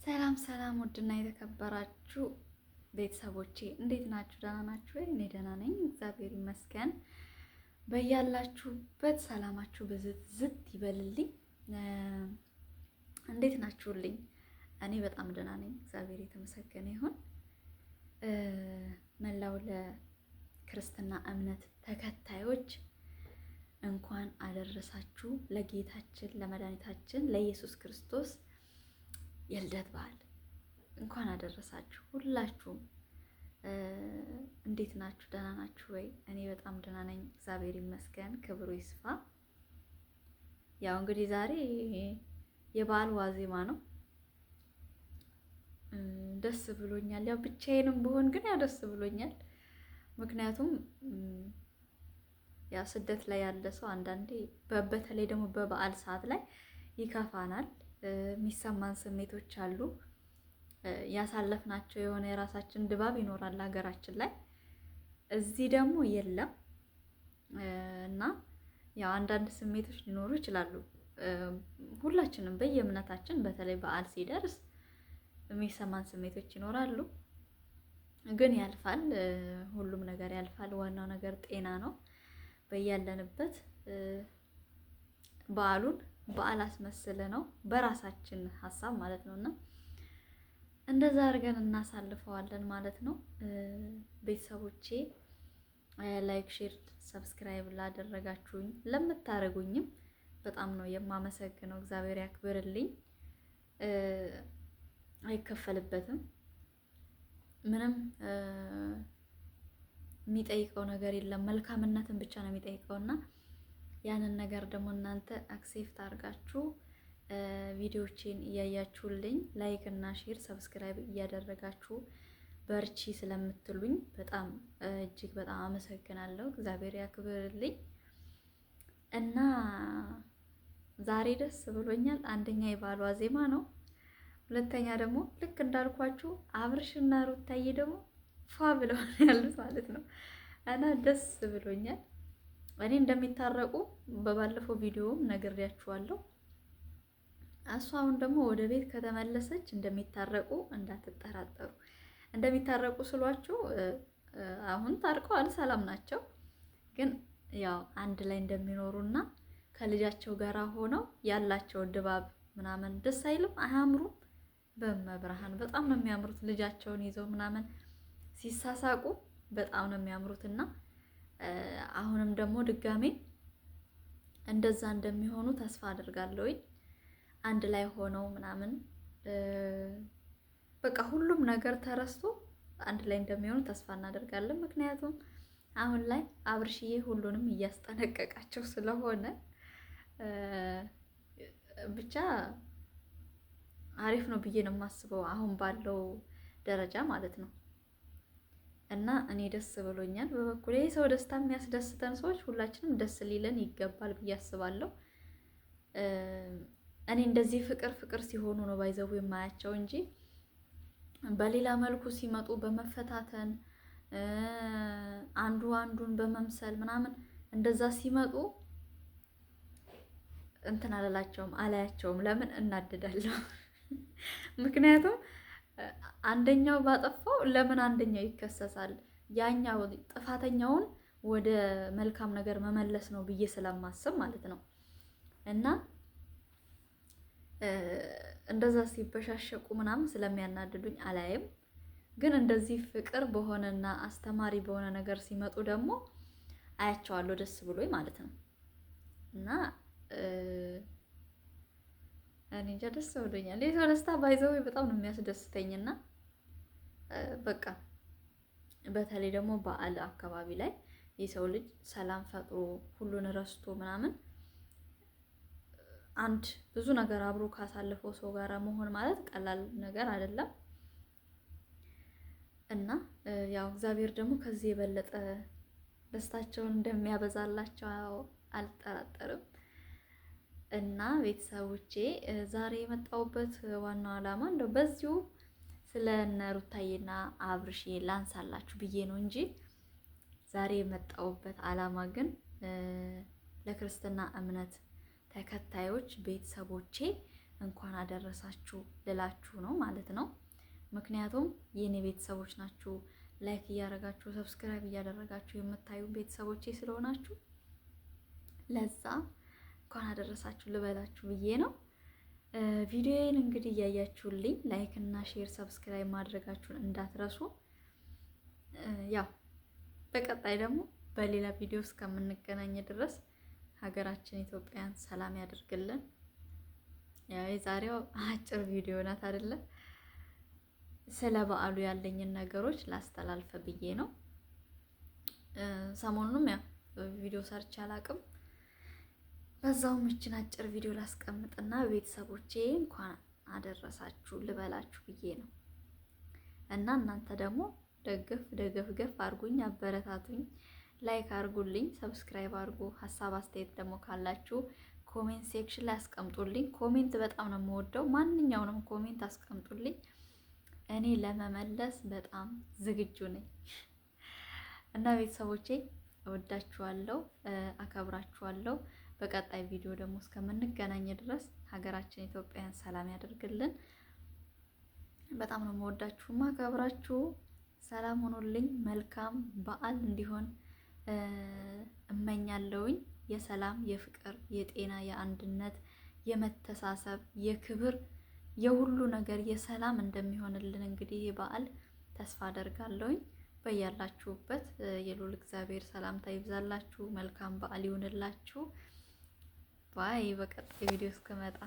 ሰላም ሰላም፣ ውድና የተከበራችሁ ቤተሰቦቼ እንዴት ናችሁ? ደህና ናችሁ ወይ? እኔ ደህና ነኝ፣ እግዚአብሔር ይመስገን። በያላችሁበት ሰላማችሁ ብዝት ዝት ይበልልኝ። እንዴት ናችሁልኝ? እኔ በጣም ደህና ነኝ፣ እግዚአብሔር የተመሰገነ ይሁን። መላው ለክርስትና እምነት ተከታዮች እንኳን አደረሳችሁ ለጌታችን ለመድኃኒታችን ለኢየሱስ ክርስቶስ የልደት በዓል እንኳን አደረሳችሁ ሁላችሁም። እንዴት ናችሁ? ደህና ናችሁ ወይ? እኔ በጣም ደህና ነኝ፣ እግዚአብሔር ይመስገን፣ ክብሩ ይስፋ። ያው እንግዲህ ዛሬ የበዓል ዋዜማ ነው። ደስ ብሎኛል። ያው ብቻዬንም ብሆን ግን ያው ደስ ብሎኛል። ምክንያቱም ያው ስደት ላይ ያለ ሰው አንዳንዴ በተለይ ደግሞ በበዓል ሰዓት ላይ ይከፋናል። የሚሰማን ስሜቶች አሉ። ያሳለፍናቸው የሆነ የራሳችን ድባብ ይኖራል ሀገራችን ላይ፣ እዚህ ደግሞ የለም እና ያው አንዳንድ ስሜቶች ሊኖሩ ይችላሉ። ሁላችንም በየእምነታችን በተለይ በዓል ሲደርስ የሚሰማን ስሜቶች ይኖራሉ። ግን ያልፋል፣ ሁሉም ነገር ያልፋል። ዋናው ነገር ጤና ነው። በያለንበት በዓሉን በዓል አስመስለ ነው በራሳችን ሀሳብ ማለት ነውና እንደዛ አድርገን እናሳልፈዋለን ማለት ነው። ቤተሰቦቼ ላይክ፣ ሼር፣ ሰብስክራይብ ላደረጋችሁኝ ለምታደርጉኝም በጣም ነው የማመሰግነው። እግዚአብሔር ያክብርልኝ። አይከፈልበትም። ምንም የሚጠይቀው ነገር የለም። መልካምነትን ብቻ ነው የሚጠይቀውና ያንን ነገር ደግሞ እናንተ አክሴፕት አድርጋችሁ ቪዲዮዎችን እያያችሁልኝ ላይክ እና ሼር ሰብስክራይብ እያደረጋችሁ በርቺ ስለምትሉኝ በጣም እጅግ በጣም አመሰግናለሁ። እግዚአብሔር ያክብርልኝ እና ዛሬ ደስ ብሎኛል። አንደኛ የበዓል ዋዜማ ነው። ሁለተኛ ደግሞ ልክ እንዳልኳችሁ አብርሽና ሩታዬ ደግሞ ፏ ብለው ያሉት ማለት ነው እና ደስ ብሎኛል። እኔ እንደሚታረቁ በባለፈው ቪዲዮም ነግሬያችኋለሁ። እሷ አሁን ደግሞ ወደ ቤት ከተመለሰች እንደሚታረቁ እንዳትጠራጠሩ። እንደሚታረቁ ስሏችሁ አሁን ታርቀዋል፣ ሰላም ናቸው። ግን ያው አንድ ላይ እንደሚኖሩና ከልጃቸው ጋር ሆነው ያላቸው ድባብ ምናምን ደስ አይልም? አያምሩም? በመብርሃን በጣም ነው የሚያምሩት። ልጃቸውን ይዘው ምናምን ሲሳሳቁ በጣም ነው የሚያምሩትና አሁንም ደግሞ ድጋሜ እንደዛ እንደሚሆኑ ተስፋ አድርጋለሁኝ። አንድ ላይ ሆነው ምናምን በቃ ሁሉም ነገር ተረስቶ አንድ ላይ እንደሚሆኑ ተስፋ እናደርጋለን። ምክንያቱም አሁን ላይ አብርሽዬ ሁሉንም እያስጠነቀቃቸው ስለሆነ ብቻ አሪፍ ነው ብዬ ነው የማስበው አሁን ባለው ደረጃ ማለት ነው። እና እኔ ደስ ብሎኛል በበኩሌ። ሰው ደስታ የሚያስደስተን ሰዎች ሁላችንም ደስ ሊለን ይገባል ብዬ አስባለሁ። እኔ እንደዚህ ፍቅር ፍቅር ሲሆኑ ነው ባይዘው የማያቸው እንጂ በሌላ መልኩ ሲመጡ በመፈታተን አንዱ አንዱን በመምሰል ምናምን እንደዛ ሲመጡ እንትን አላላቸውም፣ አላያቸውም። ለምን እናደዳለሁ? ምክንያቱም አንደኛው ባጠፋው ለምን አንደኛው ይከሰሳል? ያኛው ጥፋተኛውን ወደ መልካም ነገር መመለስ ነው ብዬ ስለማስብ ማለት ነው። እና እንደዛ ሲበሻሸቁ ምናምን ስለሚያናድዱኝ አላይም። ግን እንደዚህ ፍቅር በሆነና አስተማሪ በሆነ ነገር ሲመጡ ደግሞ አያቸዋለሁ ደስ ብሎኝ ማለት ነው። እና እኔ እንጃ ደስ ብሎኛል። የሰው ደስታ ባይዘው በጣም ነው የሚያስደስተኝና በቃ በተለይ ደግሞ በዓል አካባቢ ላይ የሰው ልጅ ሰላም ፈጥሮ ሁሉን ረስቶ ምናምን አንድ ብዙ ነገር አብሮ ካሳለፈው ሰው ጋር መሆን ማለት ቀላል ነገር አይደለም እና ያው እግዚአብሔር ደግሞ ከዚህ የበለጠ ደስታቸውን እንደሚያበዛላቸው አልጠራጠርም። እና ቤተሰቦቼ ዛሬ የመጣሁበት ዋናው ዓላማ እንደው በዚሁ ስለ እነ ሩታዬና አብርሽ ላንሳላችሁ ብዬ ነው እንጂ ዛሬ የመጣሁበት ዓላማ ግን ለክርስትና እምነት ተከታዮች ቤተሰቦቼ እንኳን አደረሳችሁ ልላችሁ ነው ማለት ነው። ምክንያቱም የኔ ቤተሰቦች ናችሁ፣ ላይክ እያደረጋችሁ ሰብስክራይብ እያደረጋችሁ የምታዩ ቤተሰቦቼ ስለሆናችሁ ለዛ እንኳን አደረሳችሁ ልበላችሁ ብዬ ነው። ቪዲዮዬን እንግዲህ እያያችሁልኝ ላይክ እና ሼር ሰብስክራይብ ማድረጋችሁን እንዳትረሱ። ያው በቀጣይ ደግሞ በሌላ ቪዲዮ እስከምንገናኝ ድረስ ሀገራችን ኢትዮጵያን ሰላም ያደርግልን። ያው የዛሬው አጭር ቪዲዮ ናት አይደለ? ስለ በዓሉ ያለኝን ነገሮች ላስተላልፈ ብዬ ነው። ሰሞኑንም ያው ቪዲዮ ሰርች አላቅም። በዛውም እችን አጭር ቪዲዮ ላስቀምጥና ቤተሰቦቼ እንኳን አደረሳችሁ ልበላችሁ ብዬ ነው። እና እናንተ ደግሞ ደገፍ አርጉኝ፣ አበረታቱኝ፣ ላይክ አርጉልኝ፣ ሰብስክራይብ አርጉ። ሀሳብ አስተያየት ደግሞ ካላችሁ ኮሜንት ሴክሽን ላይ አስቀምጡልኝ። ኮሜንት በጣም ነው የምወደው። ማንኛውንም ኮሜንት አስቀምጡልኝ፣ እኔ ለመመለስ በጣም ዝግጁ ነኝ። እና ቤተሰቦቼ እወዳችኋለሁ፣ አከብራችኋለሁ። በቀጣይ ቪዲዮ ደግሞ እስከምንገናኝ ድረስ ሀገራችን ኢትዮጵያን ሰላም ያደርግልን። በጣም ነው የምወዳችሁ ማከብራችሁ። ሰላም ሆኖልኝ መልካም በዓል እንዲሆን እመኛለሁኝ። የሰላም፣ የፍቅር፣ የጤና፣ የአንድነት፣ የመተሳሰብ፣ የክብር፣ የሁሉ ነገር የሰላም እንደሚሆንልን እንግዲህ ይህ በዓል ተስፋ አደርጋለሁኝ። በያላችሁበት የልዑል እግዚአብሔር ሰላምታ ይብዛላችሁ። መልካም በዓል ይሁንላችሁ። ባይ። በቀጣይ ቪዲዮ እስከመጣ